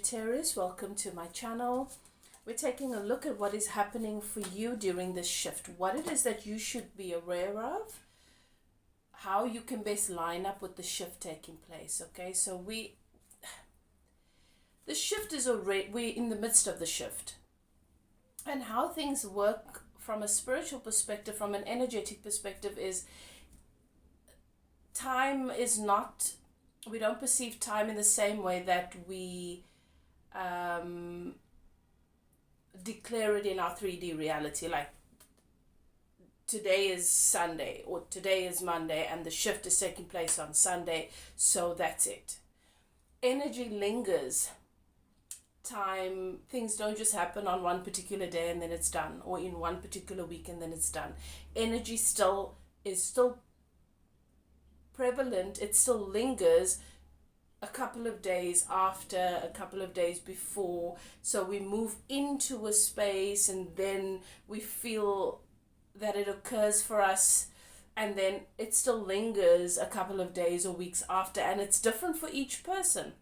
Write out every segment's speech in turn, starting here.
Sagittarius, welcome to my channel. We're taking a look at what is happening for you during this shift, what it is that you should be aware of, how you can best line up with the shift taking place. Okay, so the shift is already, we're in the midst of the shift, and how things work from a spiritual perspective, from an energetic perspective, is time is not, we don't perceive time in the same way that we declare it in our 3D reality, like today is Sunday or today is Monday and the shift is taking place on Sunday, so that's it. Energy lingers. Time, things don't just happen on one particular day and then it's done, or in one particular week and then it's done. Energy is still prevalent, it still lingers a couple of days after, a couple of days before. So we move into a space and then we feel that it occurs for us, and then it still lingers a couple of days or weeks after, and it's different for each person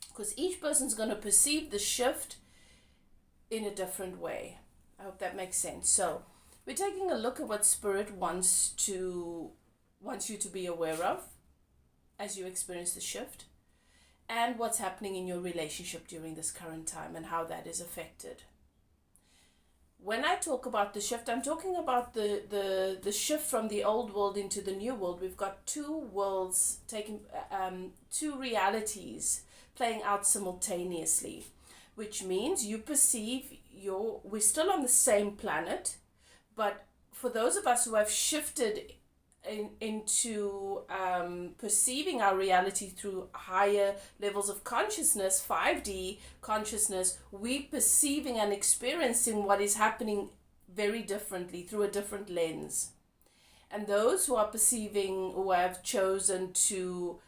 because each person's going to perceive the shift in a different way. I hope that makes sense. So we're taking a look at what Spirit wants you to be aware of as you experience the shift, and what's happening in your relationship during this current time and how that is affected. When I talk about the shift, I'm talking about the shift from the old world into the new world. We've got two worlds taking, two realities playing out simultaneously, which means you perceive we're still on the same planet, but for those of us who have shifted into perceiving our reality through higher levels of consciousness, 5D consciousness, we perceiving and experiencing what is happening very differently through a different lens. And those who are perceiving, who have chosen to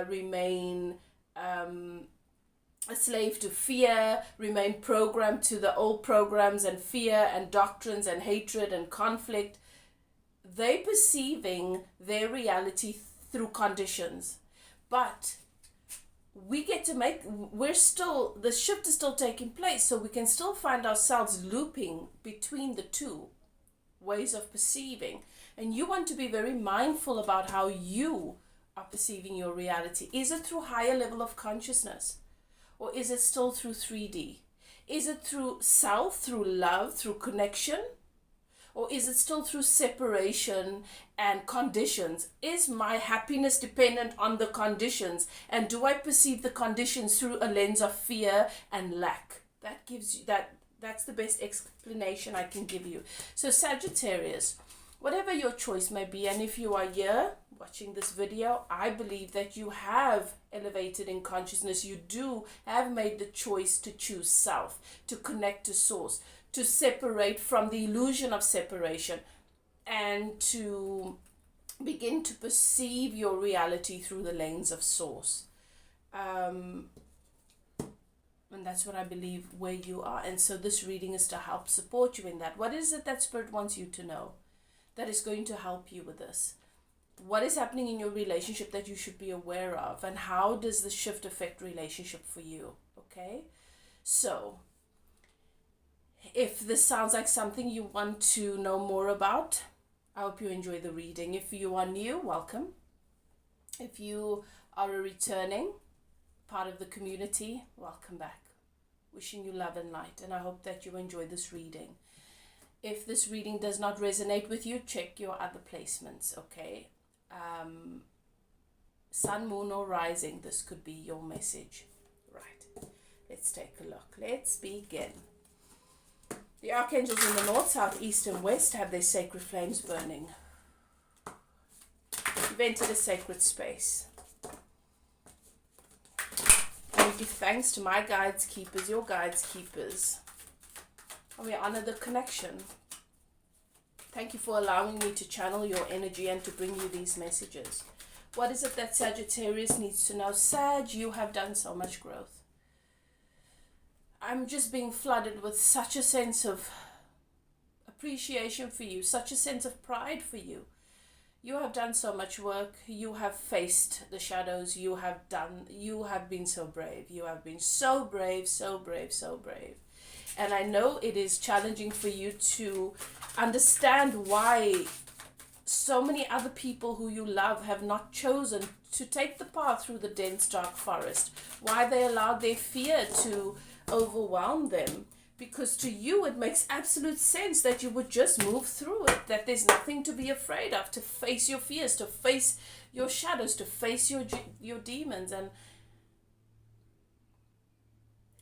remain a slave to fear, remain programmed to the old programs and fear and doctrines and hatred and conflict, they perceiving their reality through conditions. But we get to the shift is still taking place, so we can still find ourselves looping between the two ways of perceiving. And you want to be very mindful about how you are perceiving your reality. Is it through higher level of consciousness, or is it still through 3D? Is it through self, through love, through connection? Or is it still through separation and conditions? Is my happiness dependent on the conditions? And do I perceive the conditions through a lens of fear and lack? That gives you that's the best explanation I can give you. So Sagittarius, whatever your choice may be, and if you are here watching this video, I believe that you have elevated in consciousness. You do have made the choice to choose self, to connect to source, to separate from the illusion of separation, and to begin to perceive your reality through the lens of source. And that's what I believe where you are. And so this reading is to help support you in that. What is it that Spirit wants you to know that is going to help you with this? What is happening in your relationship that you should be aware of? And how does the shift affect relationship for you? Okay? So if this sounds like something you want to know more about, I hope you enjoy the reading. If you are new, welcome. If you are a returning part of the community, welcome back. Wishing you love and light, and I hope that you enjoy this reading. If this reading does not resonate with you, check your other placements, okay? Sun, moon, or rising, this could be your message. Right, let's take a look. Let's begin. The archangels in the north, south, east, and west have their sacred flames burning. You've entered a sacred space. And we give thanks to my guides, keepers, your guides, keepers. And we honor the connection. Thank you for allowing me to channel your energy and to bring you these messages. What is it that Sagittarius needs to know? Sag, you have done so much growth. I'm just being flooded with such a sense of appreciation for you, such a sense of pride for you. You have done so much work. You have faced the shadows. You have been so brave. You have been so brave, so brave, so brave. And I know it is challenging for you to understand why so many other people who you love have not chosen to take the path through the dense, dark forest. Why they allowed their fear to overwhelm them. Because to you, it makes absolute sense that you would just move through it, that there's nothing to be afraid of, to face your fears, to face your shadows, to face your demons. And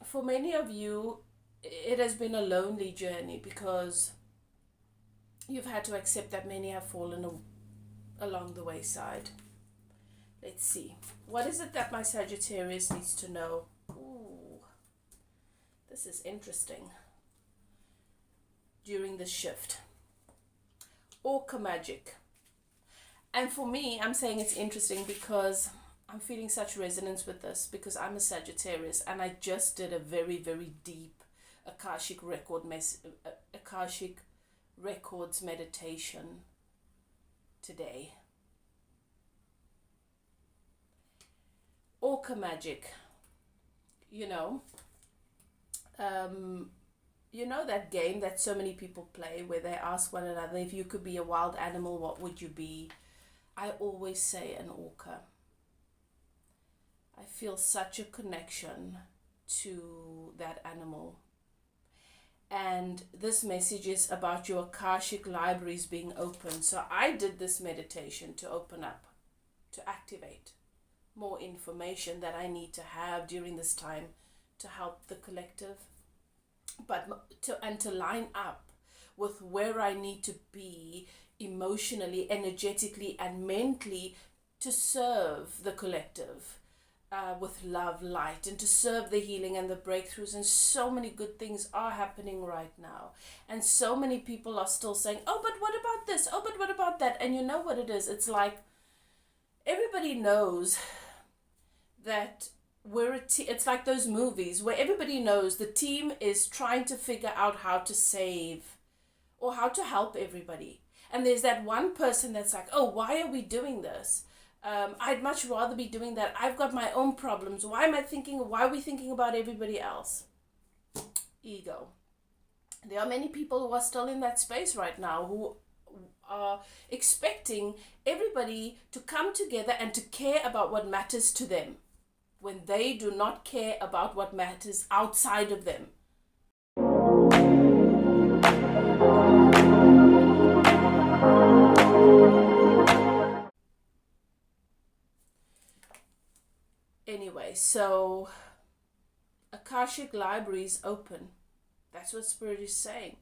for many of you, it has been a lonely journey because you've had to accept that many have fallen along the wayside. Let's see. What is it that my Sagittarius needs to know? Ooh, this is interesting. During the shift. Orca magic. And for me, I'm saying it's interesting because I'm feeling such resonance with this because I'm a Sagittarius and I just did a very, very deep Akashic Records meditation today. Orca magic, you know that game that so many people play where they ask one another, if you could be a wild animal, what would you be? I always say an orca. I feel such a connection to that animal. And this message is about your Akashic libraries being open. So I did this meditation to open up, to activate more information that I need to have during this time to help the collective, but to line up with where I need to be emotionally, energetically, and mentally to serve the collective. With love, light, and to serve the healing and the breakthroughs. And so many good things are happening right now. And so many people are still saying, oh, but what about this? Oh, but what about that? And you know what it is? It's like everybody knows that it's like those movies where everybody knows the team is trying to figure out how to save or how to help everybody. And there's that one person that's like, oh, why are we doing this? I'd much rather be doing that. I've got my own problems. Why are we thinking about everybody else? Ego. There are many people who are still in that space right now who are expecting everybody to come together and to care about what matters to them when they do not care about what matters outside of them. Anyway, so Akashic library is open. That's what Spirit is saying.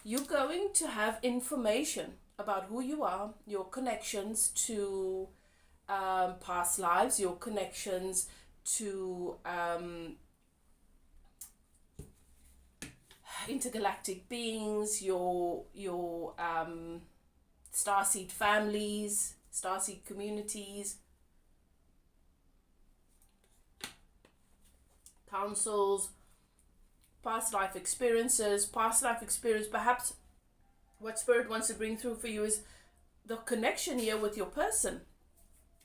You're going to have information about who you are, your connections to past lives, your connections to intergalactic beings, your starseed families, starseed communities, councils, past life experiences. Perhaps what Spirit wants to bring through for you is the connection here with your person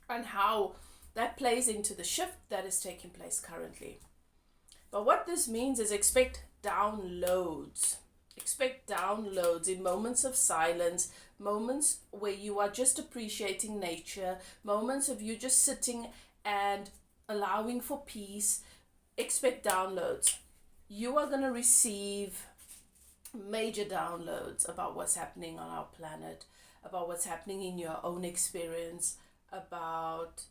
and how that plays into the shift that is taking place currently. But what this means is expect downloads. Expect downloads in moments of silence, moments where you are just appreciating nature, moments of you just sitting and allowing for peace. Expect downloads. You are going to receive major downloads about what's happening on our planet, about what's happening in your own experience, about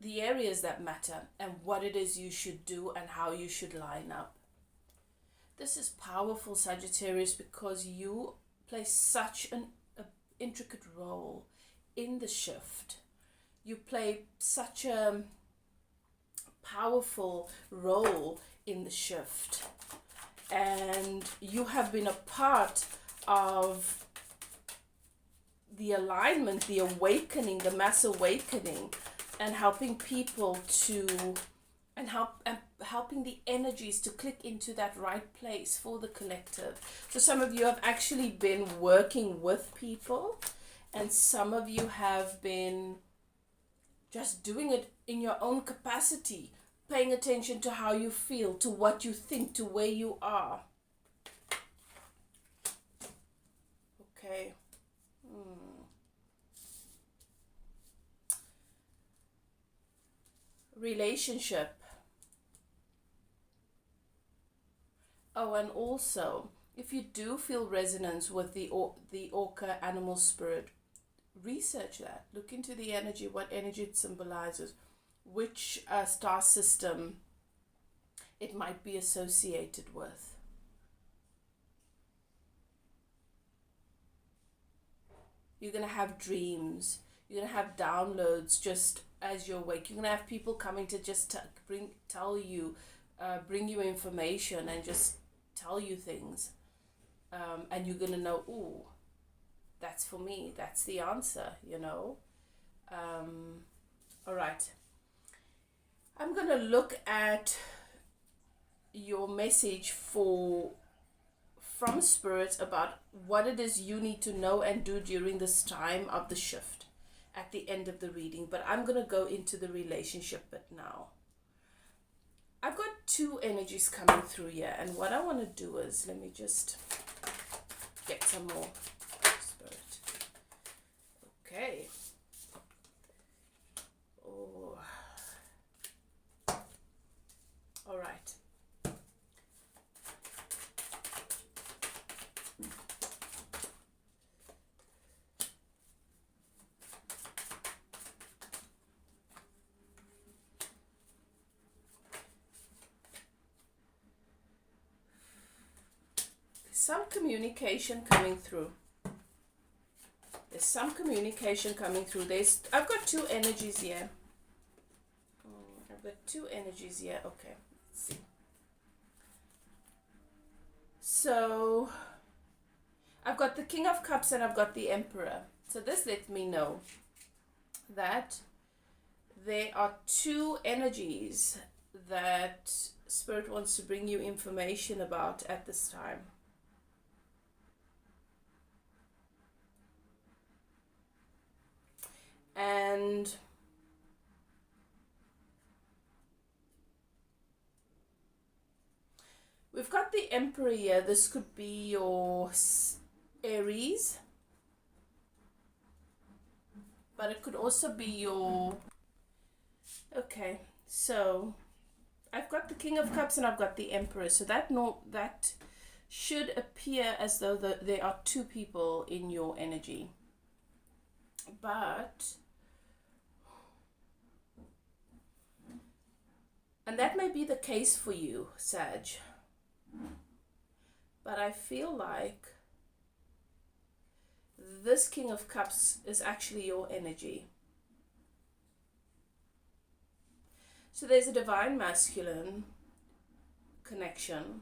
the areas that matter and what it is you should do and how you should line up. This is powerful, Sagittarius, because you play such an intricate role in the shift. You play such a powerful role in the shift, and you have been a part of the alignment, the awakening, the mass awakening, and helping people to helping the energies to click into that right place for the collective. So some of you have actually been working with people And some of you have been just doing it in your own capacity, paying attention to how you feel, to what you think, to where you are. Okay. Relationship. Oh, and also, if you do feel resonance with the orca animal spirit, research that. Look into the energy, what energy it symbolizes, which star system it might be associated with. You're going to have dreams. You're going to have downloads just as you're awake. You're going to have people coming to just bring you information and just tell you things. And you're going to know, ooh, that's for me. That's the answer, you know. All right. I'm going to look at your message from Spirit about what it is you need to know and do during this time of the shift at the end of the reading. But I'm going to go into the relationship bit now. I've got two energies coming through here, and what I want to do is, let me just get some more Spirit. Okay. Oh. All right. Some communication coming through. There's some communication coming through. I've got two energies here. I've got two energies here. Okay, let's see. So, I've got the King of Cups and I've got the Emperor. So this lets me know that there are two energies that Spirit wants to bring you information about at this time. And we've got the Emperor here. This could be your Aries, but it could also be your... Okay, so I've got the King of Cups and I've got the Emperor. So that should appear as though there are two people in your energy. But... and that may be the case for you, Sag. But I feel like this King of Cups is actually your energy. So there's a divine masculine connection.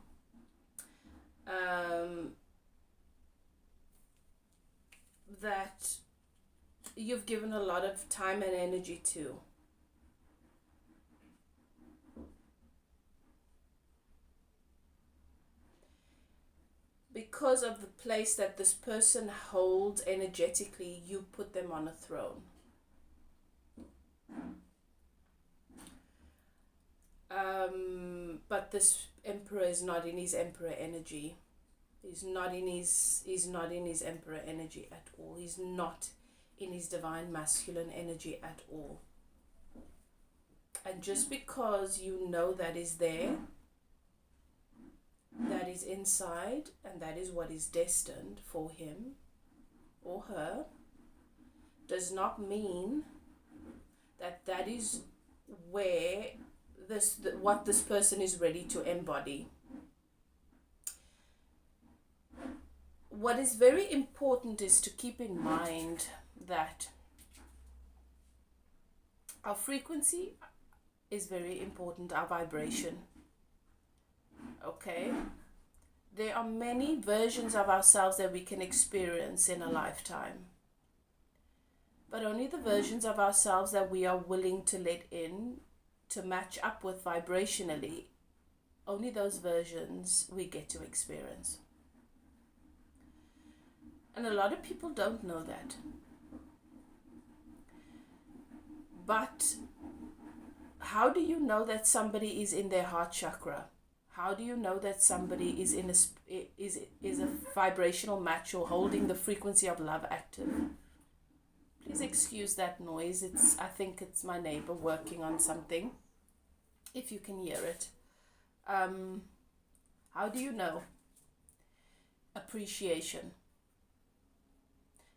That you've given a lot of time and energy to. Because of the place that this person holds energetically, you put them on a throne. But this Emperor is not in his Emperor energy. He's not in his Emperor energy at all. He's not in his divine masculine energy at all. And just because you know that is there, that is inside, and that is what is destined for him or her, does not mean that that is where what this person is ready to embody. What is very important is to keep in mind that our frequency is very important, our vibration. Okay? There are many versions of ourselves that we can experience in a lifetime. But only the versions of ourselves that we are willing to let in, to match up with vibrationally, only those versions we get to experience. And a lot of people don't know that. But how do you know that somebody is in their heart chakra? How do you know that somebody is in a vibrational match or holding the frequency of love active? Please excuse that noise. I think it's my neighbor working on something. If you can hear it. How do you know? Appreciation.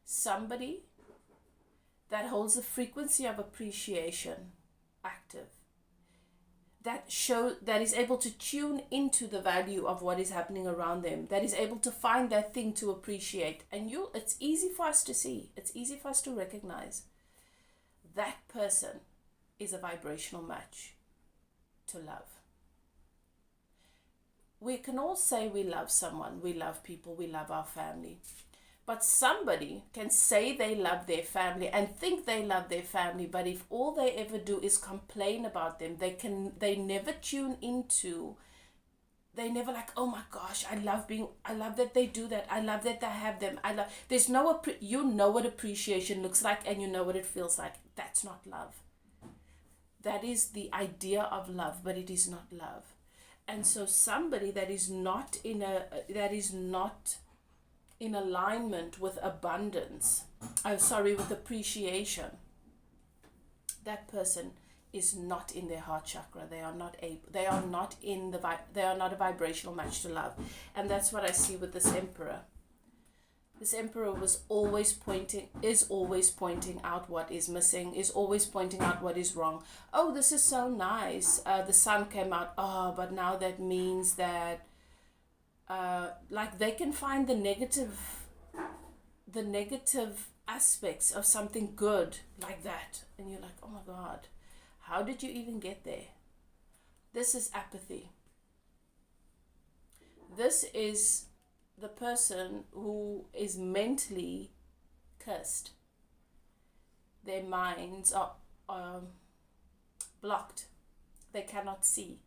Somebody that holds the frequency of appreciation active, that is able to tune into the value of what is happening around them, that is able to find that thing to appreciate. And it's easy for us to see, it's easy for us to recognize. That person is a vibrational match to love. We can all say we love someone, we love people, we love our family. But somebody can say they love their family and think they love their family, but if all they ever do is complain about them, they never tune into, they never like, oh my gosh, I love that they do that, I love that they have them, there's no, you know what appreciation looks like and you know what it feels like. That's not love. That is the idea of love, but it is not love. And so somebody that is not in alignment with abundance, with appreciation, that person is not in their heart chakra. They are not a vibrational match to love. And that's what I see with this emperor. This emperor is always pointing out what is missing, is always pointing out what is wrong. Oh, this is so nice. The sun came out. Oh, but now that means that like they can find the negative aspects of something good like that. And you're like, oh my God, how did you even get there? This is apathy. This is the person who is mentally cursed. Their minds are blocked. They cannot see.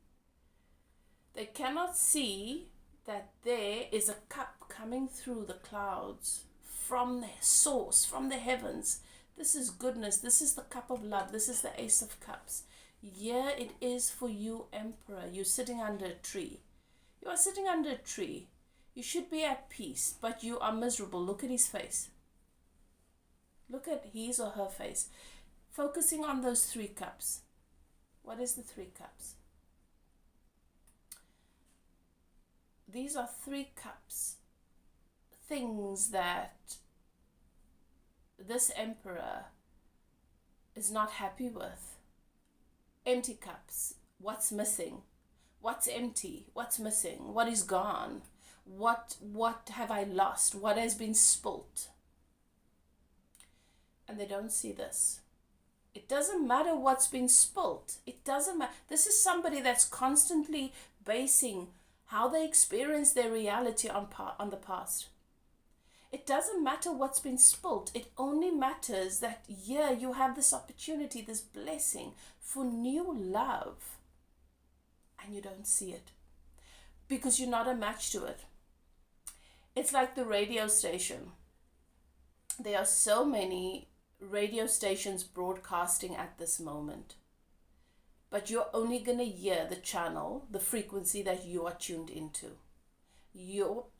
They cannot see that there is a cup coming through the clouds from the source, from the heavens. This is goodness. This is the cup of love. This is the Ace of Cups. Here it is for you, Emperor. You're sitting under a tree. You are sitting under a tree. You should be at peace, but you are miserable. Look at his face. Look at his or her face. Focusing on those 3 cups. What is the 3 cups? These are 3 cups. Things that this emperor is not happy with. Empty cups. What's missing? What's empty? What's missing? What is gone? What have I lost? What has been spilt? And they don't see this. It doesn't matter what's been spilt. It doesn't matter. This is somebody that's constantly basing how they experience their reality on the past. It doesn't matter what's been spilt. It only matters that, yeah, you have this opportunity, this blessing for new love. And you don't see it. Because you're not a match to it. It's like the radio station. There are so many radio stations broadcasting at this moment. But you're only going to hear the channel, the frequency that you are tuned into.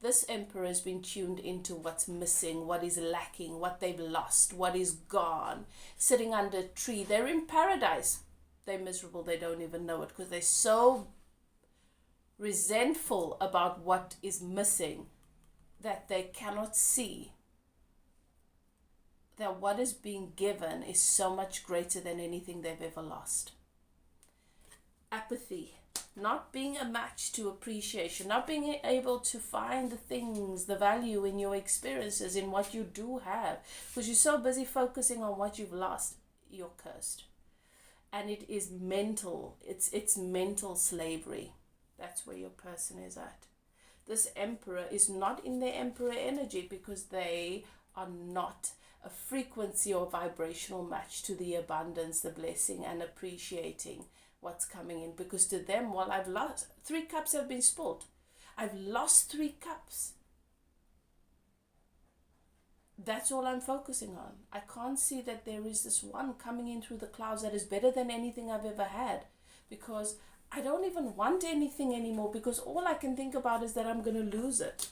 This emperor has been tuned into what's missing, what is lacking, what they've lost, what is gone. Sitting under a tree. They're in paradise. They're miserable. They don't even know it because they're so resentful about what is missing that they cannot see that what is being given is so much greater than anything they've ever lost. Apathy, not being a match to appreciation, not being able to find the things, the value in your experiences, in what you do have, because you're so busy focusing on what you've lost. You're cursed. And it is mental. It's mental slavery. That's where your person is at. This emperor is not in their emperor energy because they are not a frequency or vibrational match to the abundance, the blessing, and appreciating what's coming in. Because to them, well, I've lost 3 cups have been spilled. I've lost 3 cups. that's all I'm focusing on. I can't see that there is this one coming in through the clouds that is better than anything I've ever had, because I don't even want anything anymore, because all I can think about is that I'm going to lose it.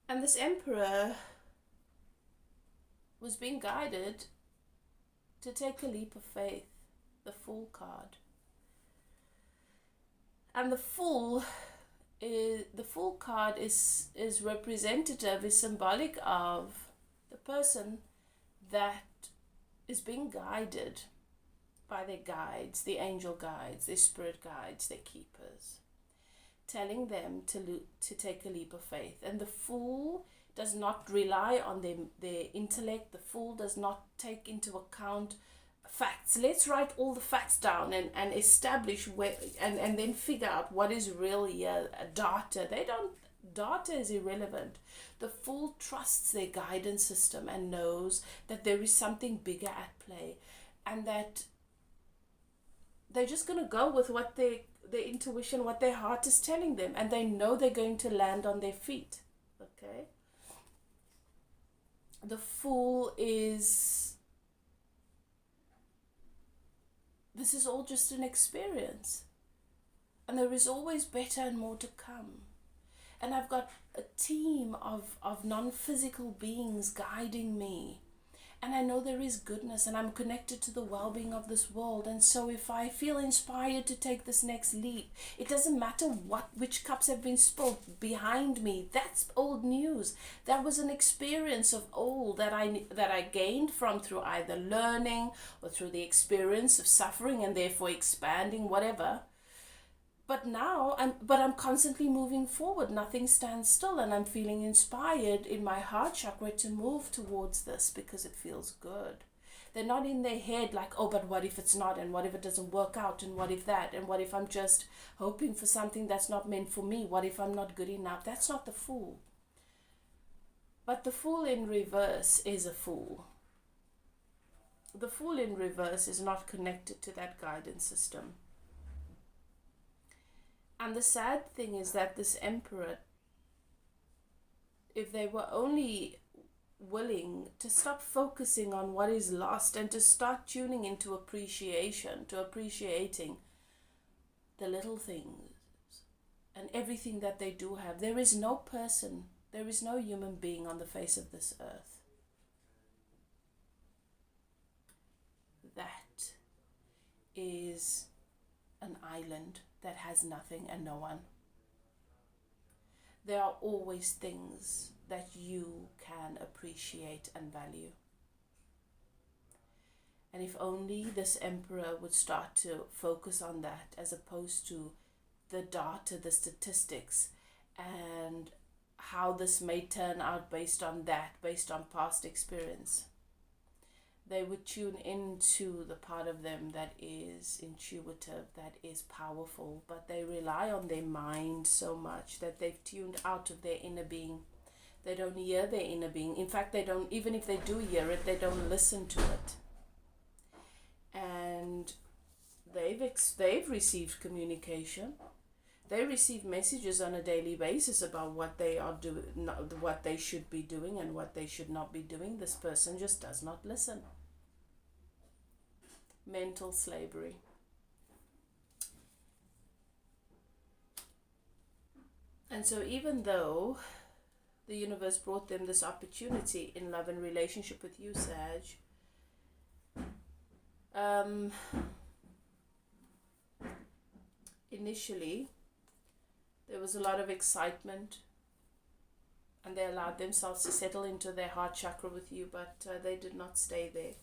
And this emperor was being guided to take a leap of faith, the Fool card. And the Fool card is representative, is symbolic of the person that is being guided by their guides, the angel guides, their spirit guides, their keepers, telling them to take a leap of faith. And the Fool does not rely on their intellect. The Fool does not take into account facts. Let's write all the facts down and establish where, and then figure out what is really data. Data is irrelevant. The Fool trusts their guidance system and knows that there is something bigger at play, and that they're just going to go with what their intuition, what their heart is telling them, and they know they're going to land on their feet. Okay? The Fool is, this is all just an experience, and there is always better and more to come. And I've got a team of non-physical beings guiding me, and I know there is goodness, and I'm connected to the well-being of this world. And so if I feel inspired to take this next leap, it doesn't matter which cups have been spilled behind me. That's old news. That was an experience of old that I gained from through either learning or through the experience of suffering and therefore expanding, whatever. But now I'm constantly moving forward. Nothing stands still, and I'm feeling inspired in my heart chakra to move towards this because it feels good. They're not in their head like, oh, but what if it's not, and what if it doesn't work out, and what if that, and what if I'm just hoping for something that's not meant for me? What if I'm not good enough? That's not the Fool. But the Fool in reverse is a fool. The Fool in reverse is not connected to that guidance system. And the sad thing is that this emperor, if they were only willing to stop focusing on what is lost and to start tuning into appreciation, to appreciating the little things and everything that they do have. There is no person, there is no human being on the face of this earth that is an island that has nothing and no one. There are always things that you can appreciate and value. And if only this emperor would start to focus on that, as opposed to the data, the statistics, and how this may turn out based on that, based on past experience. They would tune into the part of them that is intuitive, that is powerful, but they rely on their mind so much that they've tuned out of their inner being. They don't hear their inner being. In fact, they don't, even if they do hear it, they don't listen to it. And they've received communication. They receive messages on a daily basis about what they are doing, what they should be doing and what they should not be doing. This person just does not listen. Mental slavery. And so even though the universe brought them this opportunity in love and relationship with you, Sag, initially there was a lot of excitement, and they allowed themselves to settle into their heart chakra with you, but they did not stay there.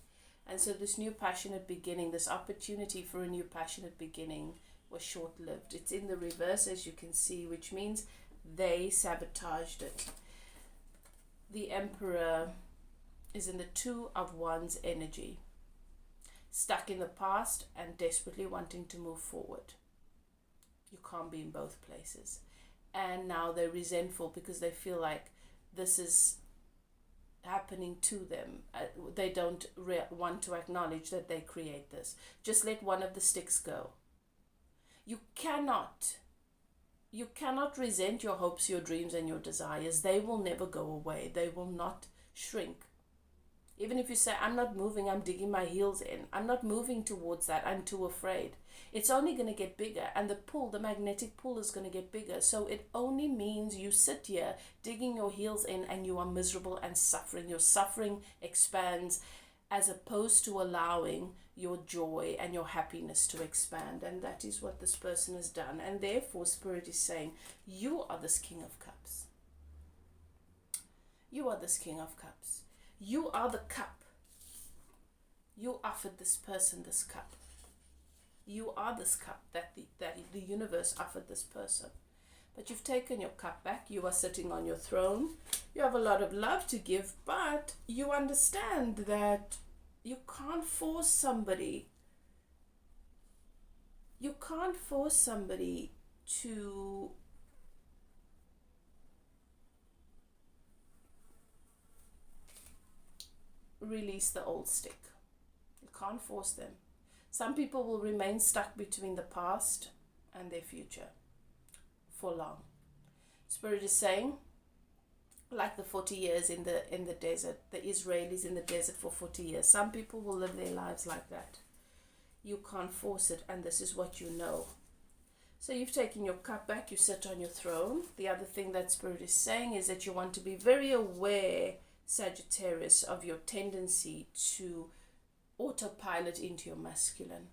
And so this new passionate beginning, this opportunity for a new passionate beginning, was short-lived. It's in the reverse, as you can see, which means they sabotaged it. The Emperor is in the Two of Wands energy, stuck in the past and desperately wanting to move forward. You can't be in both places. And now they're resentful because they feel like this is happening to them. They don't want to acknowledge that they create this. Just let one of the sticks go. You cannot you cannot resent your hopes, your dreams, and your desires. They will never go away. They will not shrink. Even if you say, I'm not moving, I'm digging my heels in. I'm not moving towards that. I'm too afraid. It's only going to get bigger. And the pull, the magnetic pull is going to get bigger. So it only means you sit here digging your heels in and you are miserable and suffering. Your suffering expands as opposed to allowing your joy and your happiness to expand. And that is what this person has done. And therefore, Spirit is saying, you are this King of Cups. You are this King of Cups. You are the cup. You offered this person this cup. You are this cup that the universe offered this person. But you've taken your cup back. You are sitting on your throne. You have a lot of love to give, but you understand that you can't force somebody. You can't force somebody to release the old stick. You can't force them. Some people will remain stuck between the past and their future for long. Spirit is saying, like the 40 years in the desert, the Israelis in the desert for 40 years. Some people will live their lives like that. You can't force it, and this is what you know. So you've taken your cup back, you sit on your throne. The other thing that Spirit is saying is that you want to be very aware, Sagittarius, of your tendency to autopilot into your masculine.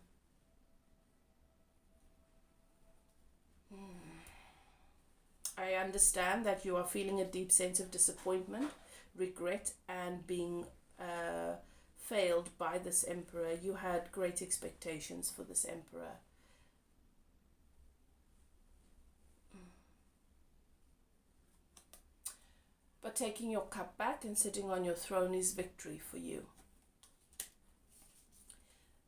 I understand that you are feeling a deep sense of disappointment, regret, and being failed by this emperor. You had great expectations for this emperor. But taking your cup back and sitting on your throne is victory for you.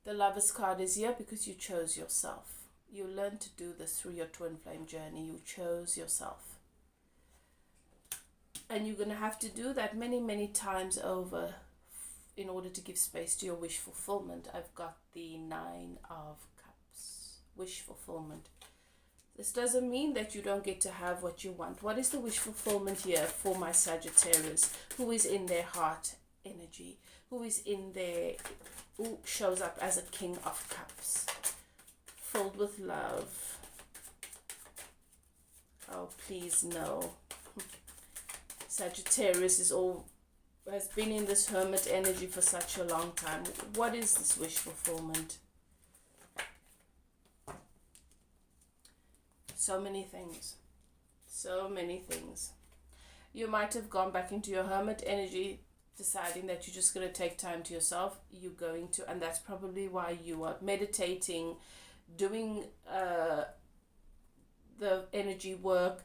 The Lover's card is here because you chose yourself. You learned to do this through your twin flame journey. You chose yourself. And you're going to have to do that many, many times over in order to give space to your wish fulfillment. I've got the 9 of Cups. Wish fulfillment. This doesn't mean that you don't get to have what you want. What is the wish fulfillment here for my Sagittarius, who is in their heart energy, who is in their, who shows up as a King of Cups, filled with love? Oh, please no. Sagittarius has been in this hermit energy for such a long time. What is this wish fulfillment? So many things. So many things. You might have gone back into your hermit energy, deciding that you're just going to take time to yourself. You're going to, and that's probably why you are meditating, doing the energy work,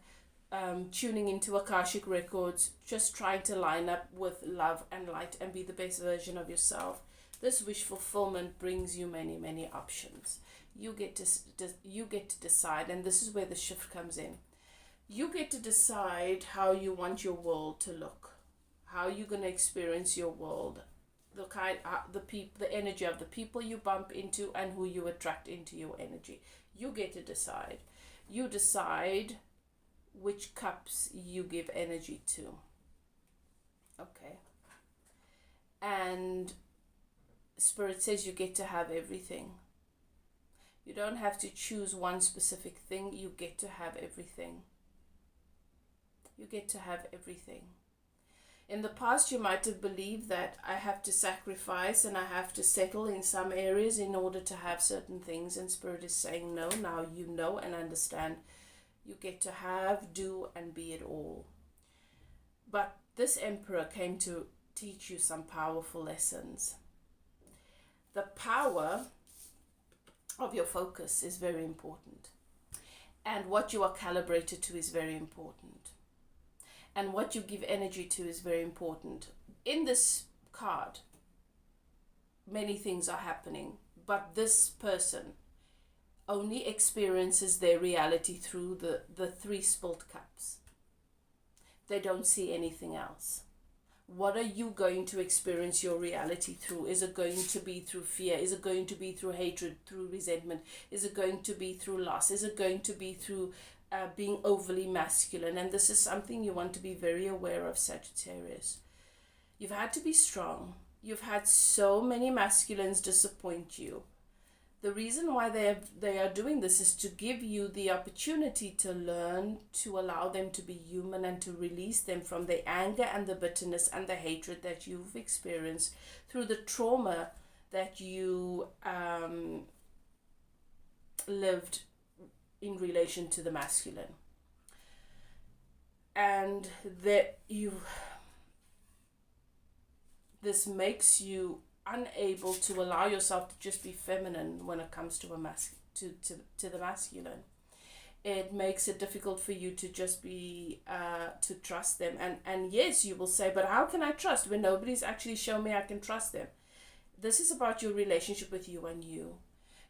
tuning into Akashic records, just trying to line up with love and light and be the best version of yourself. This wish fulfillment brings you many, many options. You get to decide, and this is where the shift comes in. You get to decide how you want your world to look, how you're going to experience your world, the energy of the people you bump into and who you attract into your energy. You get to decide. You decide which cups you give energy to. Okay. And Spirit says you get to have everything. You don't have to choose one specific thing. You get to have everything. You get to have everything. In the past, you might have believed that I have to sacrifice and I have to settle in some areas in order to have certain things. And Spirit is saying, no, now you know and understand. You get to have, do, and be it all. But this emperor came to teach you some powerful lessons. The power of your focus is very important. And what you are calibrated to is very important. And what you give energy to is very important. In this card, many things are happening, but this person only experiences their reality through the 3 spilled cups. They don't see anything else. What are you going to experience your reality through? Is it going to be through fear? Is it going to be through hatred, through resentment? Is it going to be through loss? Is it going to be through being overly masculine. And this is something you want to be very aware of, Sagittarius. You've had to be strong. You've had so many masculines disappoint you. The reason why they are doing this is to give you the opportunity to learn, to allow them to be human, and to release them from the anger and the bitterness and the hatred that you've experienced through the trauma that you lived in relation to the masculine. And that this makes you unable to allow yourself to just be feminine when it comes to to the masculine. It makes it difficult for you to just be to trust them. And yes, you will say, but how can I trust when nobody's actually shown me I can trust them? This is about your relationship with you and you.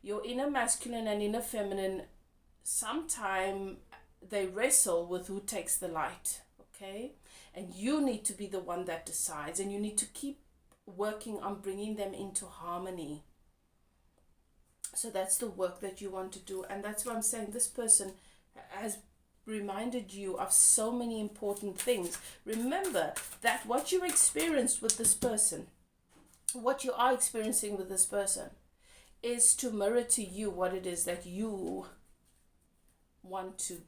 Your inner masculine and inner feminine, sometimes they wrestle with who takes the light, okay? And you need to be the one that decides, and you need to keep working on bringing them into harmony. So that's the work that you want to do. And that's why I'm saying this person has reminded you of so many important things. Remember that what you experienced with this person, what you are experiencing with this person, is to mirror to you what it is that you want to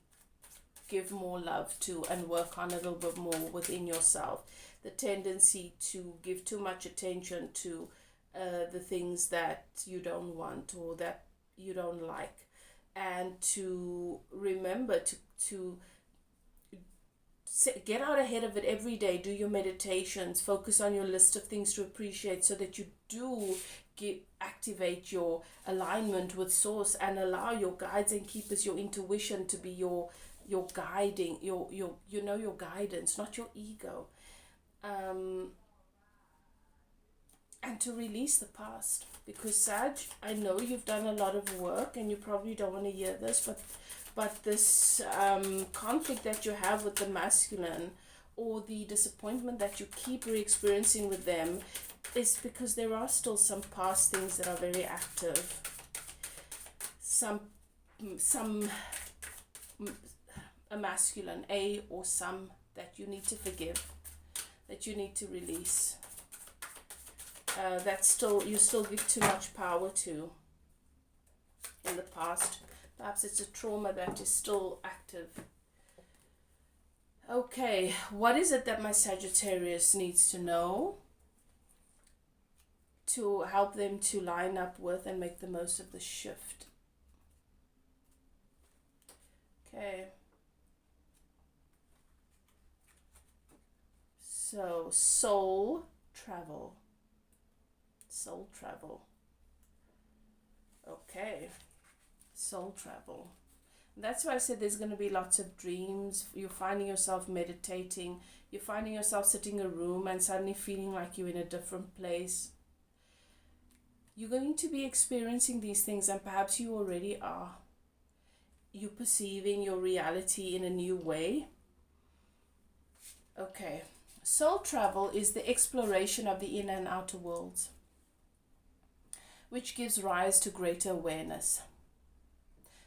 give more love to and work on a little bit more within yourself. The tendency to give too much attention to the things that you don't want or that you don't like, and to remember to get out ahead of it every day. Do your meditations, focus on your list of things to appreciate, so that you do activate your alignment with source and allow your guides and keepers, your intuition, to be your guiding, your guidance, not your ego. And to release the past, because Sag, I know you've done a lot of work and you probably don't want to hear this, but this conflict that you have with the masculine, or the disappointment that you keep re-experiencing with them, is because there are still some past things that are very active, a masculine, or some that you need to forgive, that you need to release, that you still give too much power to in the past. Perhaps it's a trauma that is still active. Okay, what is it that my Sagittarius needs to know to help them to line up with and make the most of the shift? Okay. So, soul travel. Soul travel. Okay. Soul travel. That's why I said there's going to be lots of dreams. You're finding yourself meditating. You're finding yourself sitting in a room and suddenly feeling like you're in a different place. You're going to be experiencing these things, and perhaps you already are. You're perceiving your reality in a new way. Okay. Soul travel is the exploration of the inner and outer worlds, which gives rise to greater awareness.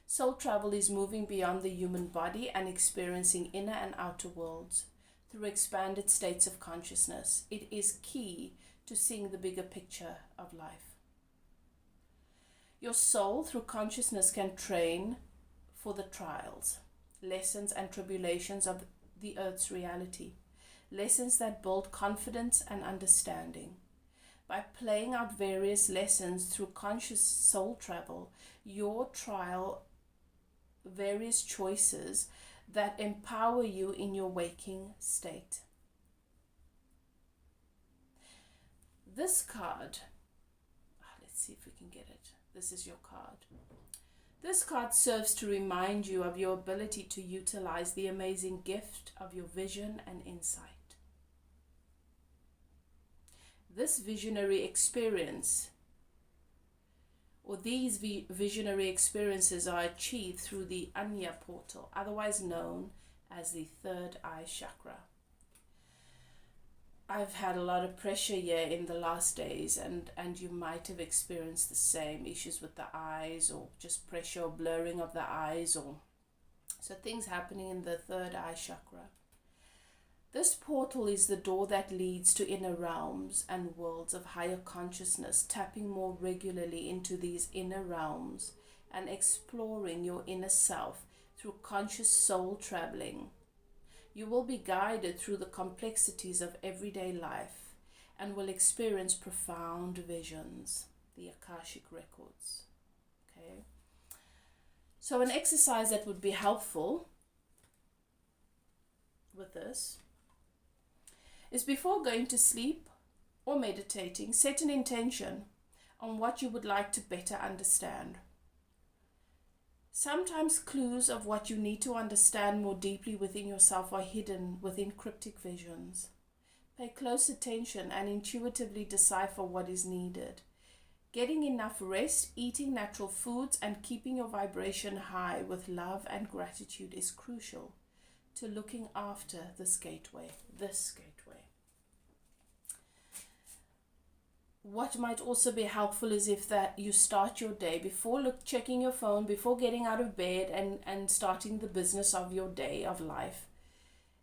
Soul travel is moving beyond the human body and experiencing inner and outer worlds through expanded states of consciousness. It is key to seeing the bigger picture of life. Your soul, through consciousness, can train for the trials, lessons, and tribulations of the earth's reality. Lessons that build confidence and understanding. By playing out various lessons through conscious soul travel, your trial various choices that empower you in your waking state. This card, let's see if we can get it. This is your card. This card serves to remind you of your ability to utilize the amazing gift of your vision and insight. This visionary experience, or these visionary experiences, are achieved through the Anya portal, otherwise known as the third eye chakra. I've had a lot of pressure here in the last days, and you might have experienced the same issues with the eyes, or just pressure or blurring of the eyes, or So things happening in the third eye chakra. This portal is the door that leads to inner realms and worlds of higher consciousness, tapping more regularly into these inner realms and exploring your inner self through conscious soul traveling. You will be guided through the complexities of everyday life and will experience profound visions, the Akashic records. Okay. So an exercise that would be helpful with this is, before going to sleep or meditating, set an intention on what you would like to better understand. Sometimes clues of what you need to understand more deeply within yourself are hidden within cryptic visions. Pay close attention and intuitively decipher what is needed. Getting enough rest, eating natural foods, and keeping your vibration high with love and gratitude is crucial to looking after this gateway. What might also be helpful is if that you start your day before checking your phone, before getting out of bed and starting the business of your day of life,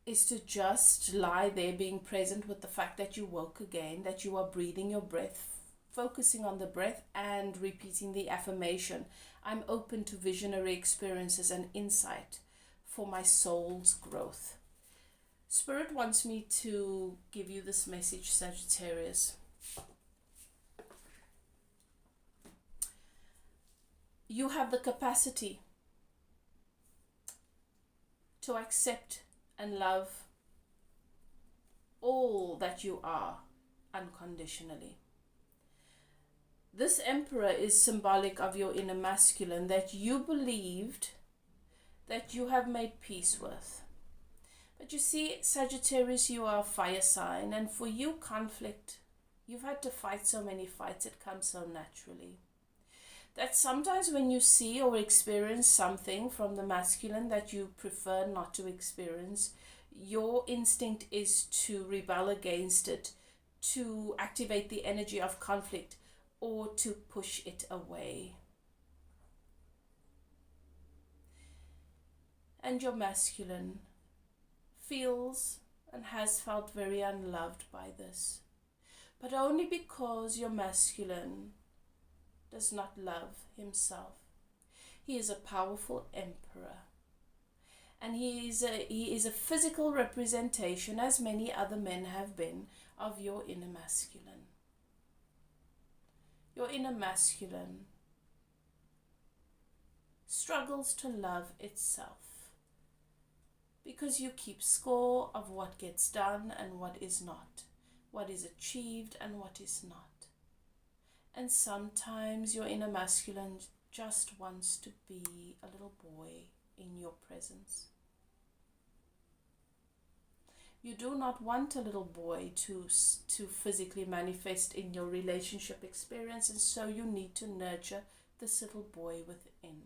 is to just lie there being present with the fact that you woke again, that you are breathing your breath, focusing on the breath and repeating the affirmation, I'm open to visionary experiences and insight for my soul's growth. Spirit wants me to give you this message, Sagittarius. You have the capacity to accept and love all that you are unconditionally. This Emperor is symbolic of your inner masculine that you believed that you have made peace with. But you see, Sagittarius, you are a fire sign, and for you, conflict, you've had to fight so many fights, it comes so naturally. That sometimes when you see or experience something from the masculine that you prefer not to experience, your instinct is to rebel against it, to activate the energy of conflict, or to push it away. And your masculine feels and has felt very unloved by this, but only because your masculine does not love himself. He is a powerful emperor, and he is a physical representation, as many other men have been, of your inner masculine. Your inner masculine struggles to love itself because you keep score of what gets done and what is not, what is achieved and what is not. And sometimes your inner masculine just wants to be a little boy in your presence. You do not want a little boy to physically manifest in your relationship experience, and so you need to nurture this little boy within.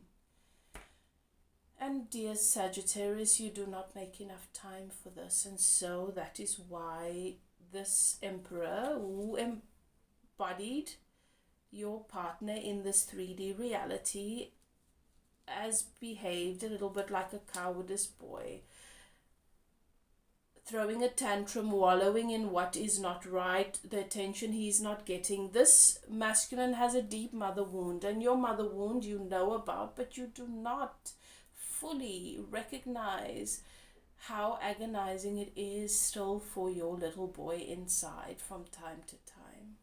And dear Sagittarius, you do not make enough time for this, and so that is why this Emperor, who embodied your partner in this 3D reality, has behaved a little bit like a cowardice boy, throwing a tantrum, wallowing in what is not right, the attention he's not getting. This masculine has a deep mother wound, and your mother wound you know about, but you do not fully recognize how agonizing it is still for your little boy inside from time to time.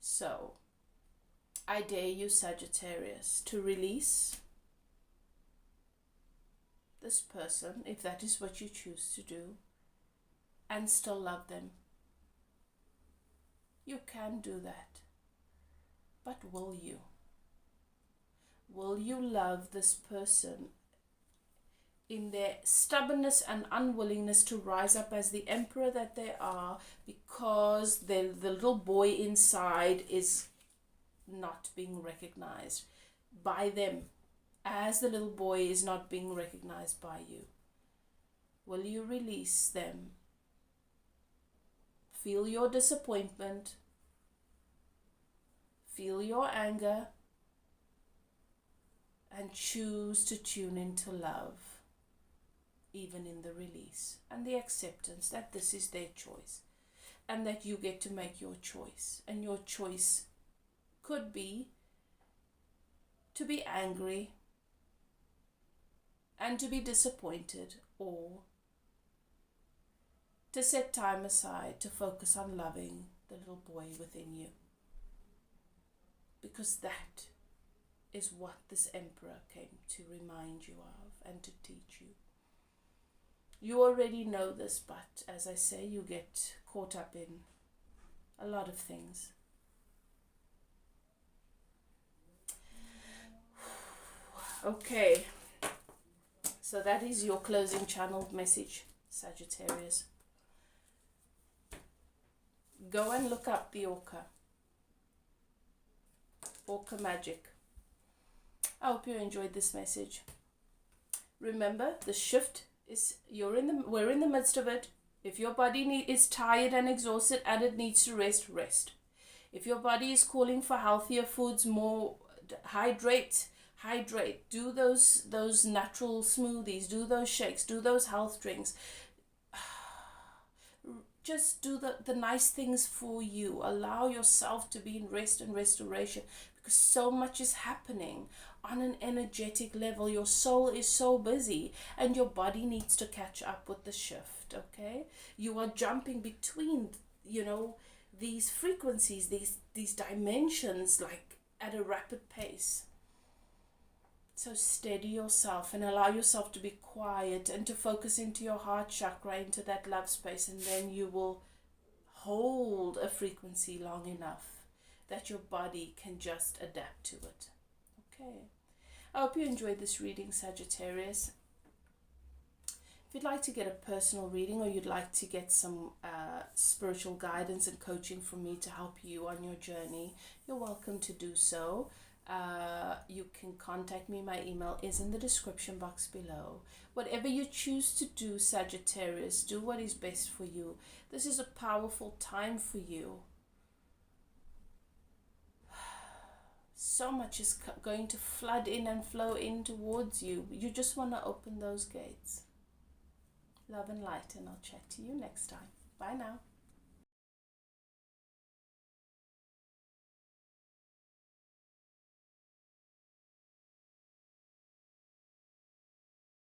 So, I dare you, Sagittarius, to release this person, if that is what you choose to do, and still love them. You can do that. But will you? Will you love this person in their stubbornness and unwillingness to rise up as the emperor that they are, because the little boy inside is not being recognized by them, as the little boy is not being recognized by you? Will you release them? Feel your disappointment, feel your anger, and choose to tune into love, even in the release and the acceptance that this is their choice and that you get to make your choice. And your choice could be to be angry and to be disappointed, or to set time aside to focus on loving the little boy within you. Because that is what this emperor came to remind you of and to teach you. You already know this, but as I say, you get caught up in a lot of things. Okay, so that is your closing channeled message, Sagittarius. Go and look up the Orca magic. I hope you enjoyed this message. Remember, the shift is we're in the midst of it. If your body is tired and exhausted and it needs to rest, rest. If your body is calling for healthier foods, more hydrate. Do those natural smoothies, do those shakes, do those health drinks. Just do the nice things for you. Allow yourself to be in rest and restoration, because so much is happening on an energetic level. Your soul is so busy and your body needs to catch up with the shift, okay? You are jumping between, these frequencies, these dimensions, like at a rapid pace. So steady yourself and allow yourself to be quiet and to focus into your heart chakra, into that love space, and then you will hold a frequency long enough that your body can just adapt to it. Okay. I hope you enjoyed this reading, Sagittarius. If you'd like to get a personal reading, or you'd like to get some spiritual guidance and coaching from me to help you on your journey, you're welcome to do so. You can contact me. My email is in the description box below. Whatever you choose to do, Sagittarius, do what is best for you. This is a powerful time for you. So much is going to flood in and flow in towards you. You just want to open those gates. Love and light, and I'll chat to you next time. Bye now.